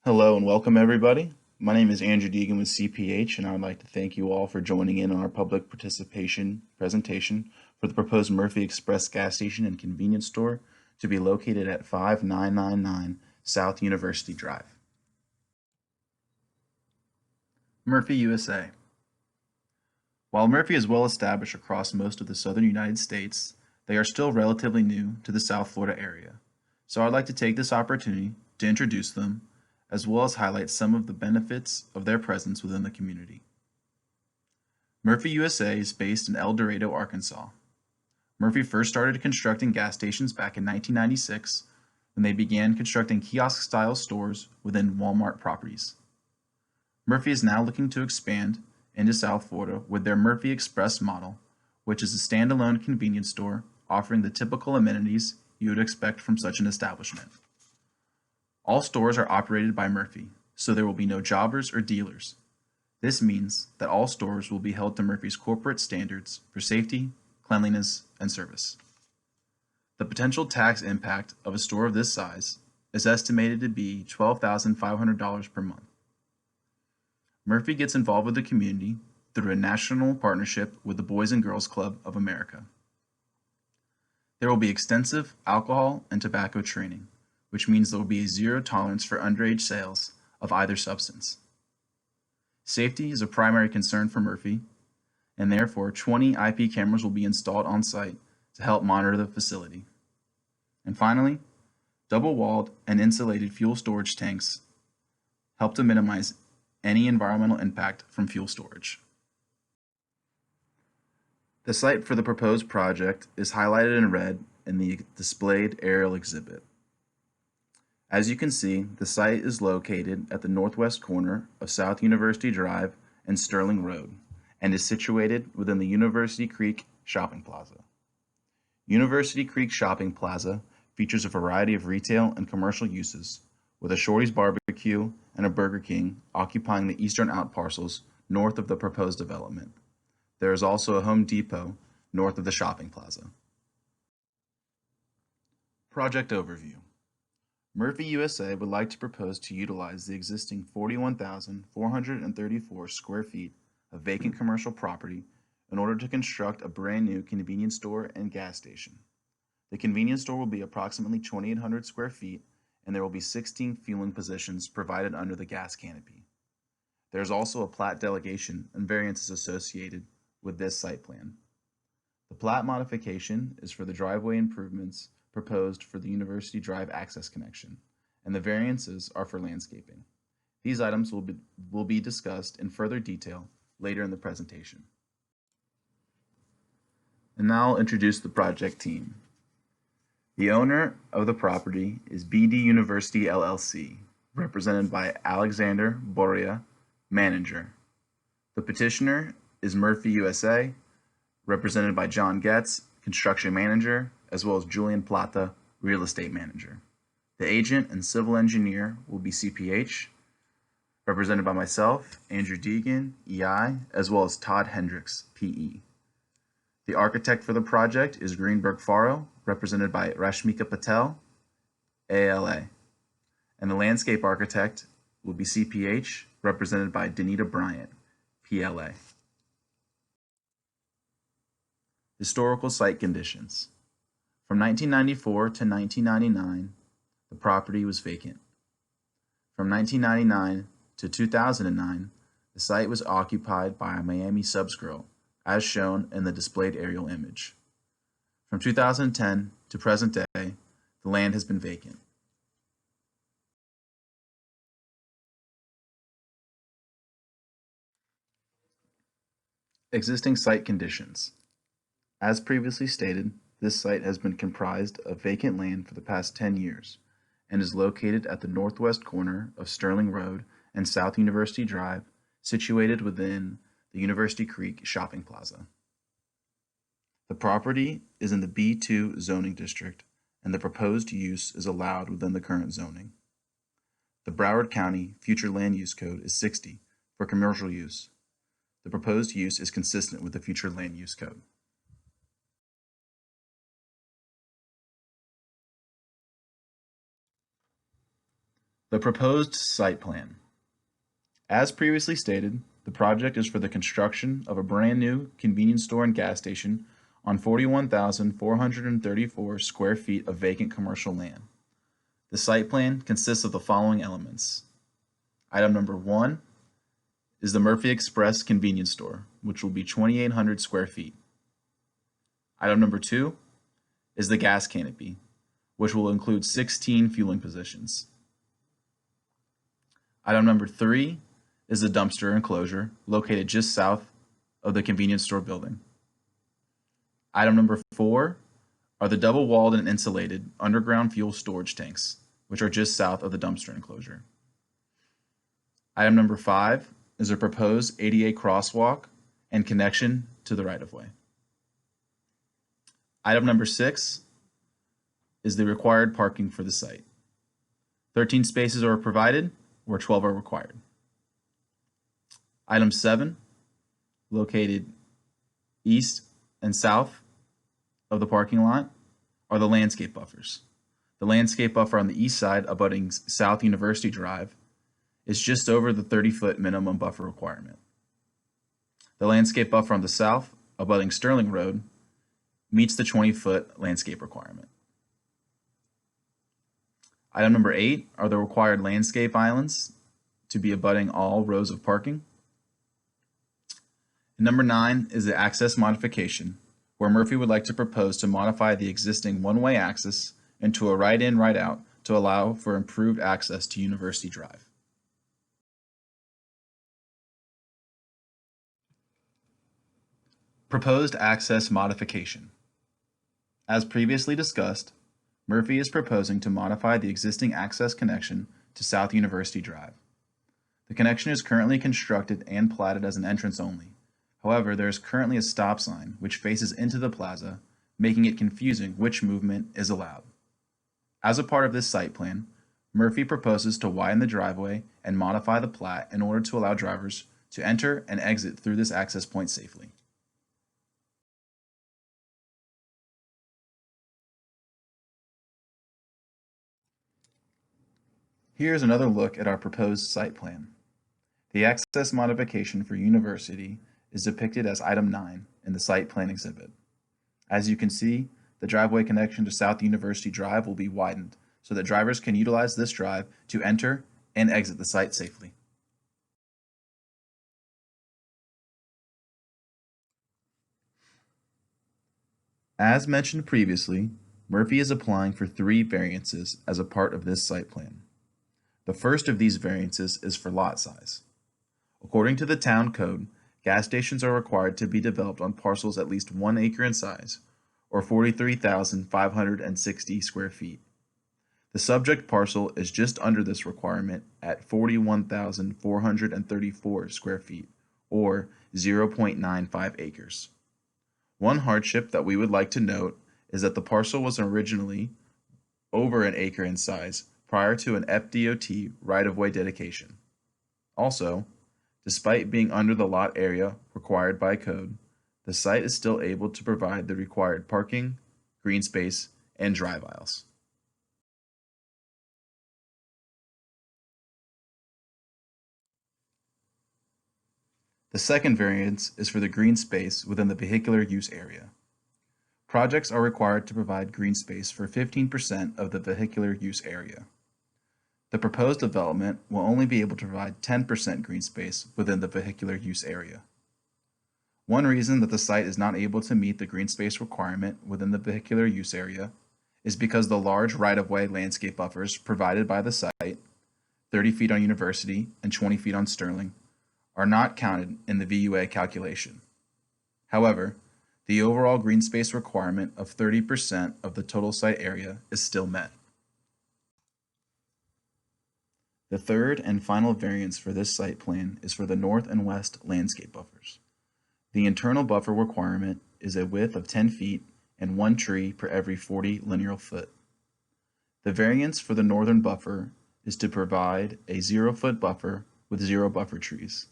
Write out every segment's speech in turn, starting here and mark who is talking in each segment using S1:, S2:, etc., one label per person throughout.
S1: Hello and welcome everybody. My name is Andrew Deegan with CPH and I would like to thank you all for joining in on our public participation presentation for the proposed Murphy Express gas station and convenience store to be located at 5999 South University Drive. Murphy, USA. While Murphy is well established across most of the southern United States, they are still relatively new to the South Florida area. So I'd like to take this opportunity to introduce them as well as highlight some of the benefits of their presence within the community. Murphy USA is based in El Dorado, Arkansas. Murphy first started constructing gas stations back in 1996 when they began constructing kiosk-style stores within Walmart properties. Murphy is now looking to expand into South Florida with their Murphy Express model, which is a standalone convenience store offering the typical amenities you would expect from such an establishment. All stores are operated by Murphy, so there will be no jobbers or dealers. This means that all stores will be held to Murphy's corporate standards for safety, cleanliness, and service. The potential tax impact of a store of this size is estimated to be $12,500 per month. Murphy gets involved with the community through a national partnership with the Boys and Girls Club of America. There will be extensive alcohol and tobacco training, which means there will be a zero tolerance for underage sales of either substance. Safety is a primary concern for Murphy, and therefore 20 IP cameras will be installed on site to help monitor the facility. And finally, double-walled and insulated fuel storage tanks help to minimize any environmental impact from fuel storage. The site for the proposed project is highlighted in red in the displayed aerial exhibit. As you can see, the site is located at the northwest corner of South University Drive and Sterling Road and is situated within the University Creek Shopping Plaza. University Creek Shopping Plaza features a variety of retail and commercial uses, with a Shorty's Barbecue and a Burger King occupying the eastern outparcels north of the proposed development. There is also a Home Depot north of the shopping plaza. Project overview. Murphy USA would like to propose to utilize the existing 41,434 square feet of vacant commercial property in order to construct a brand new convenience store and gas station. The convenience store will be approximately 2,800 square feet and there will be 16 fueling positions provided under the gas canopy. There is also a plat delegation and variances associated with this site plan. The plat modification is for the driveway improvements proposed for the University Drive access connection, and the variances are for landscaping. These items will be discussed in further detail later in the presentation. And now I'll introduce the project team. The owner of the property is BD University LLC, represented by Alexander Boria, manager. The petitioner is Murphy USA, represented by John Getz, construction manager, as well as Julian Plata, real estate manager. The agent and civil engineer will be CPH, represented by myself, Andrew Deegan, EI, as well as Todd Hendricks, PE. The architect for the project is Greenberg Faro, represented by Rashmika Patel, ALA. And the landscape architect will be CPH, represented by Danita Bryant, PLA. Historical site conditions. From 1994 to 1999, the property was vacant. From 1999 to 2009, the site was occupied by a Miami subs girl, as shown in the displayed aerial image. From 2010 to present day, the land has been vacant. Existing site conditions. As previously stated, this site has been comprised of vacant land for the past 10 years and is located at the northwest corner of Sterling Road and South University Drive, situated within the University Creek Shopping Plaza. The property is in the B2 zoning district and the proposed use is allowed within the current zoning. The Broward County Future Land Use Code is 60 for commercial use. The proposed use is consistent with the Future Land Use Code. The proposed site plan. As previously stated, the project is for the construction of a brand new convenience store and gas station on 41,434 square feet of vacant commercial land. The site plan consists of the following elements. Item number 1 is the Murphy Express convenience store, which will be 2,800 square feet. Item number 2 is the gas canopy, which will include 16 fueling positions. Item number 3 is the dumpster enclosure located just south of the convenience store building. Item number 4 are the double-walled and insulated underground fuel storage tanks, which are just south of the dumpster enclosure. Item number 5 is a proposed ADA crosswalk and connection to the right-of-way. Item number 6 is the required parking for the site. 13 spaces are provided, where 12 are required. Item 7, located east and south of the parking lot, are the landscape buffers. The landscape buffer on the east side, abutting South University Drive, is just over the 30-foot minimum buffer requirement. The landscape buffer on the south, abutting Sterling Road, meets the 20-foot landscape requirement. Item number 8 are the required landscape islands to be abutting all rows of parking. And number 9 is the access modification, where Murphy would like to propose to modify the existing one-way access into a right-in, right-out to allow for improved access to University Drive. Proposed access modification. As previously discussed, Murphy is proposing to modify the existing access connection to South University Drive. The connection is currently constructed and platted as an entrance only. However, there is currently a stop sign which faces into the plaza, making it confusing which movement is allowed. As a part of this site plan, Murphy proposes to widen the driveway and modify the plat in order to allow drivers to enter and exit through this access point safely. Here is another look at our proposed site plan. The access modification for University is depicted as item 9 in the site plan exhibit. As you can see, the driveway connection to South University Drive will be widened so that drivers can utilize this drive to enter and exit the site safely. As mentioned previously, Murphy is applying for 3 variances as a part of this site plan. The first of these variances is for lot size. According to the town code, gas stations are required to be developed on parcels at least 1 acre in size, or 43,560 square feet. The subject parcel is just under this requirement at 41,434 square feet, or 0.95 acres. One hardship that we would like to note is that the parcel was originally over an acre in size prior to an FDOT right-of-way dedication. Also, despite being under the lot area required by code, the site is still able to provide the required parking, green space, and drive aisles. The second variance is for the green space within the vehicular use area. Projects are required to provide green space for 15% of the vehicular use area. The proposed development will only be able to provide 10% green space within the vehicular use area. One reason that the site is not able to meet the green space requirement within the vehicular use area is because the large right-of-way landscape buffers provided by the site, 30 feet on University and 20 feet on Sterling, are not counted in the VUA calculation. However, the overall green space requirement of 30% of the total site area is still met. The third and final variance for this site plan is for the north and west landscape buffers. The internal buffer requirement is a width of 10 feet and 1 tree per every 40 linear foot. The variance for the northern buffer is to provide a 0-foot buffer with 0 buffer trees.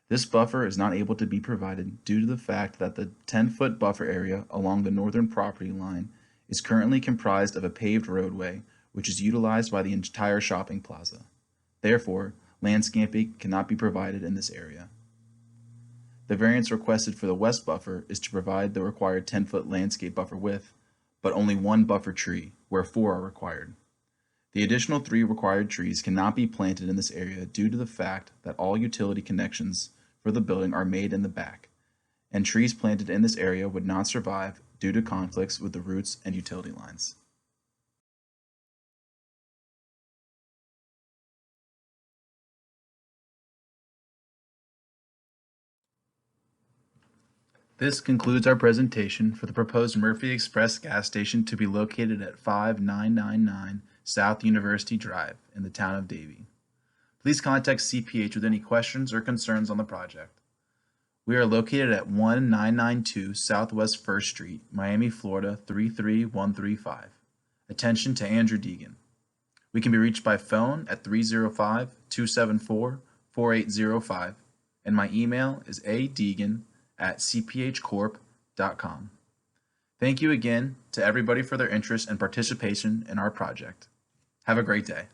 S1: This buffer is not able to be provided due to the fact that the 10-foot buffer area along the northern property line is currently comprised of a paved roadway which is utilized by the entire shopping plaza. Therefore, landscaping cannot be provided in this area. The variance requested for the west buffer is to provide the required 10-foot landscape buffer width, but only one buffer tree, where 4 are required. The additional 3 required trees cannot be planted in this area due to the fact that all utility connections for the building are made in the back, and trees planted in this area would not survive due to conflicts with the roots and utility lines. This concludes our presentation for the proposed Murphy Express gas station to be located at 5999 South University Drive in the town of Davie. Please contact CPH with any questions or concerns on the project. We are located at 1992 Southwest 1st Street, Miami, Florida 33135. Attention to Andrew Deegan. We can be reached by phone at 305-274-4805, and my email is adeegan@cphcorp.com. Thank you again to everybody for their interest and participation in our project. Have a great day.